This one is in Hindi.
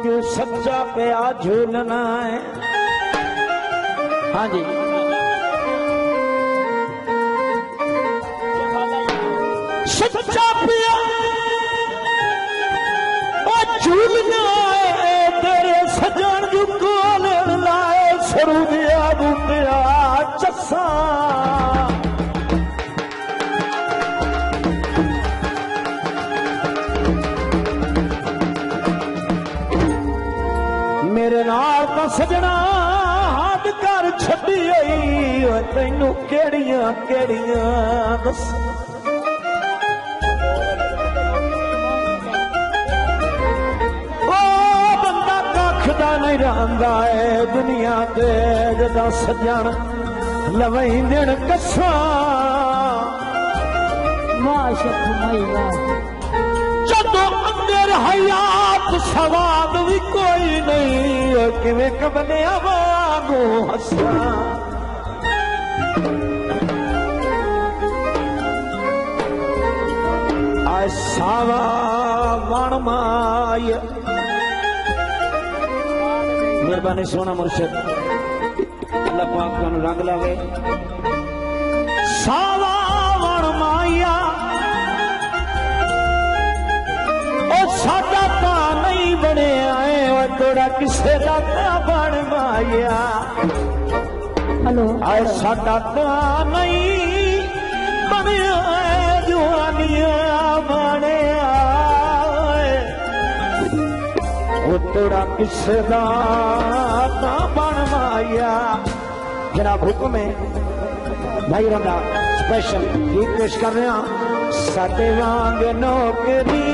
जो सच्चा प्या झूलना है। हाँ जी, सच्चा प्या झूलना है, तेरे सजन जो कोलन लाए सरू दिया बूटिया चस्सा। मेरे नाल तो सजना हद कर छड्डी आई, तैनू केड़ियां केड़ियां दस। नहीं रहा है दुनिया के जदा सजन लवेंदण कसा। जदो अंदर हयात सवाद भी कोई नहीं, किवें कबलिया वांगू हसा। आए सावा मन माय मेहरबानी सोना मुर्शिद अल्लाह पाक का रंग लावे। सावा वण माया ओ साडा तां नहीं बने आए, और तोड़ा किसे दा तां बन माया। हेलो आए साडा तां नहीं बने आए, जवानियां बने तोड़ा किसे दा बन माया। जनाब हुक्म है भाई रंगा स्पेशल गीत पेश कर रहे हैं। साडे वांग नौकरी